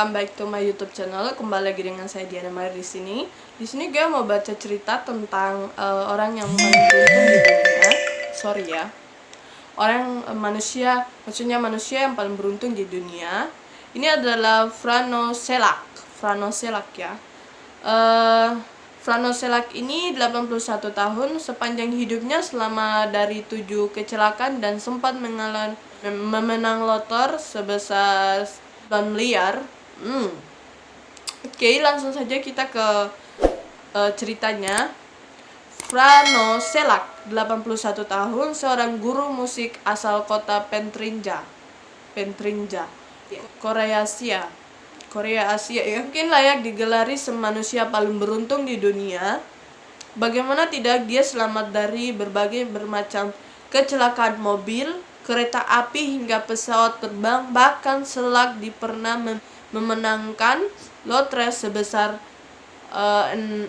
welcome back to my YouTube channel. Kembali lagi dengan saya Diana Mari di sini. Di sini gue mau baca cerita tentang orang yang paling beruntung di dunia. Sorry ya. Maksudnya manusia yang paling beruntung di dunia. Ini adalah Frano Selak ya. Frano Selak ini 81 tahun, sepanjang hidupnya selama dari 7 kecelakaan dan sempat memenang lotor sebesar 9 miliar. Oke, langsung saja kita ke ceritanya. Frano Selak, 81 tahun, seorang guru musik asal kota Pentrinja, Korea Asia ya, mungkin layak digelari semanusia paling beruntung di dunia. Bagaimana tidak, dia selamat dari berbagai bermacam kecelakaan mobil, kereta api hingga pesawat terbang. Bahkan Selak pernah memenangkan lotre sebesar 600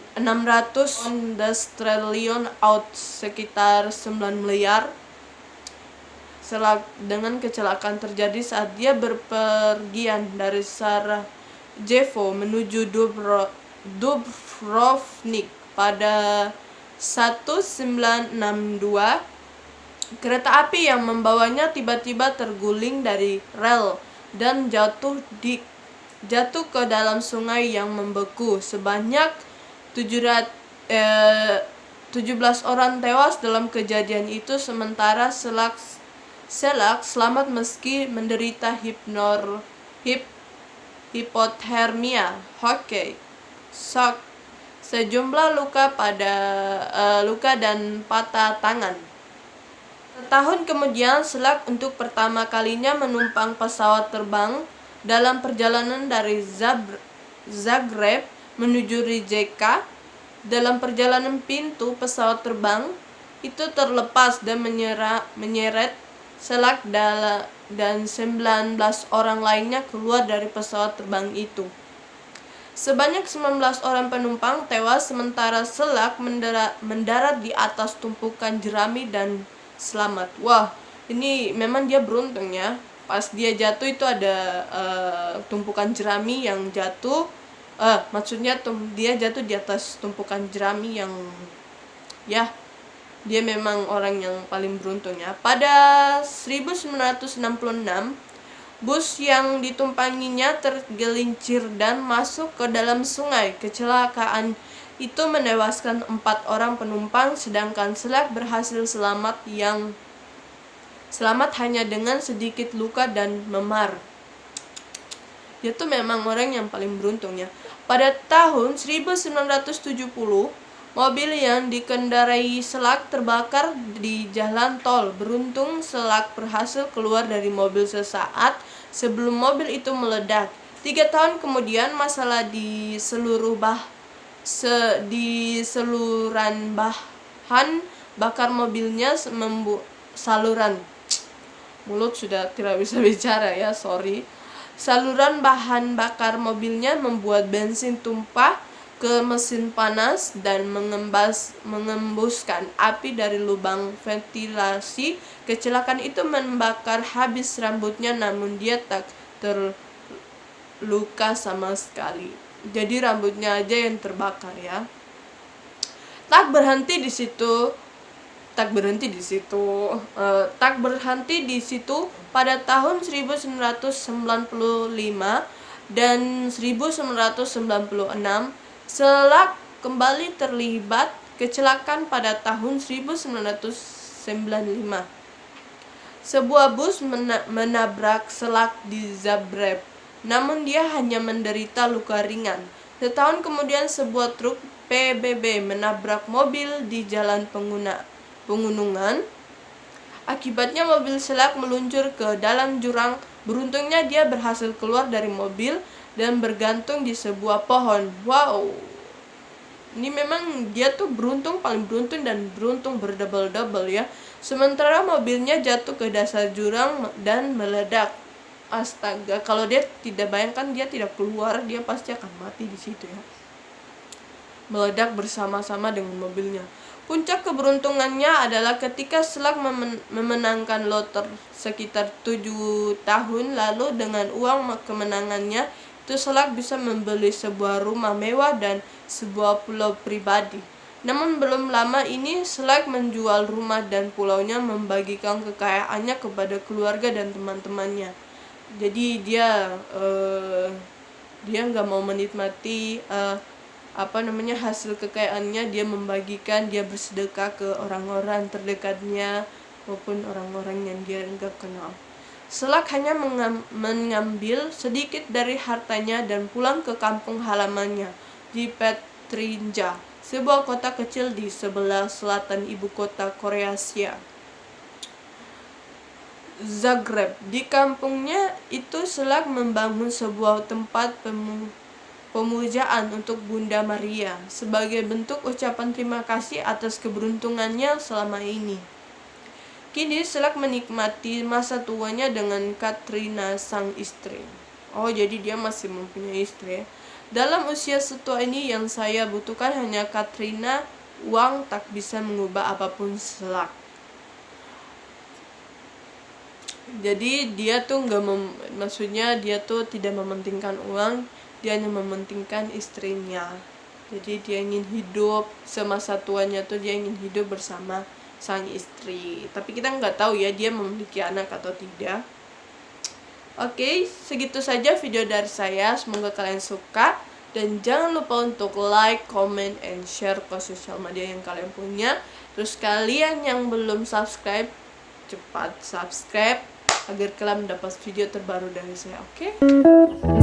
trillion out, sekitar 9 miliar. Selak dengan kecelakaan terjadi saat dia berpergian dari Sarajevo menuju Dubrovnik pada 1962. Kereta api yang membawanya tiba-tiba terguling dari rel dan jatuh ke dalam sungai yang membeku. Sebanyak 17 orang tewas dalam kejadian itu, sementara Selak selamat meski menderita hipotermia, shock, sejumlah luka dan patah tangan. Setahun kemudian, Selak untuk pertama kalinya menumpang pesawat terbang dalam perjalanan dari Zagreb menuju Rijeka. Dalam perjalanan, pintu pesawat terbang itu terlepas dan menyeret Selak dan 19 orang lainnya keluar dari pesawat terbang itu. Sebanyak 19 orang penumpang tewas, sementara Selak mendarat di atas tumpukan jerami dan selamat. Wah, ini memang dia beruntung ya. Pas dia jatuh itu ada tumpukan jerami yang jatuh. Maksudnya dia jatuh di atas tumpukan jerami yang ya, dia memang orang yang paling beruntung ya. Pada 1966, bus yang ditumpanginya tergelincir dan masuk ke dalam sungai. Kecelakaan itu menewaskan 4 orang penumpang, sedangkan Selak berhasil selamat hanya dengan sedikit luka dan memar. Dia tuh memang orang yang paling beruntung ya. Pada tahun 1970, mobil yang dikendarai Selak terbakar di jalan tol. Beruntung Selak berhasil keluar dari mobil sesaat sebelum mobil itu meledak. 3 tahun kemudian, masalah di saluran bahan bakar mobilnya Saluran bahan bakar mobilnya membuat bensin tumpah ke mesin panas dan mengembuskan api dari lubang ventilasi. Kecelakaan itu membakar habis rambutnya, namun dia tak terluka sama sekali. Jadi rambutnya aja yang terbakar ya. Tak berhenti di situ. Pada tahun 1995 dan 1996, Selak kembali terlibat kecelakaan pada tahun 1995. Sebuah bus menabrak Selak di Zagreb, namun dia hanya menderita luka ringan. Setahun kemudian, sebuah truk PBB menabrak mobil di jalan pegunungan. Akibatnya mobil Selak meluncur ke dalam jurang. Beruntungnya dia berhasil keluar dari mobil dan bergantung di sebuah pohon. Wow, ini memang dia tuh paling beruntung dan beruntung berdouble-double ya. Sementara mobilnya jatuh ke dasar jurang dan meledak. Astaga, kalau dia tidak bayangkan dia tidak keluar, dia pasti akan mati di situ ya. Meledak bersama-sama dengan mobilnya. Puncak keberuntungannya adalah ketika Selak memenangkan loter sekitar 7 tahun lalu. Dengan uang kemenangannya, itu Selak bisa membeli sebuah rumah mewah dan sebuah pulau pribadi. Namun belum lama ini Selak menjual rumah dan pulaunya, membagikan kekayaannya kepada keluarga dan teman-temannya. Jadi dia nggak mau menikmati hasil kekayaannya, dia membagikan, dia bersedekah ke orang-orang terdekatnya maupun orang-orang yang dia nggak kenal. Selak hanya mengambil sedikit dari hartanya dan pulang ke kampung halamannya di Petrinja, sebuah kota kecil di sebelah selatan ibu kota Kroasia, Zagreb. Di kampungnya itu Selak membangun sebuah tempat pemujaan untuk Bunda Maria sebagai bentuk ucapan terima kasih atas keberuntungannya selama ini. Kini Selak menikmati masa tuanya dengan Katrina sang istri. Oh, jadi dia masih mempunyai istri. Dalam usia setua ini yang saya butuhkan hanya Katrina. Uang tak bisa mengubah apapun Selak. Jadi dia tuh dia tuh tidak mementingkan uang, dia hanya mementingkan istrinya. Jadi dia ingin hidup semasa tuanya tuh, dia ingin hidup bersama sang istri. Tapi kita nggak tahu ya dia memiliki anak atau tidak. Oke, segitu saja video dari saya. Semoga kalian suka. Dan jangan lupa untuk like, comment, and share ke sosial media yang kalian punya. Terus kalian yang belum subscribe, cepat subscribe agar kalian mendapat video terbaru dari saya, oke?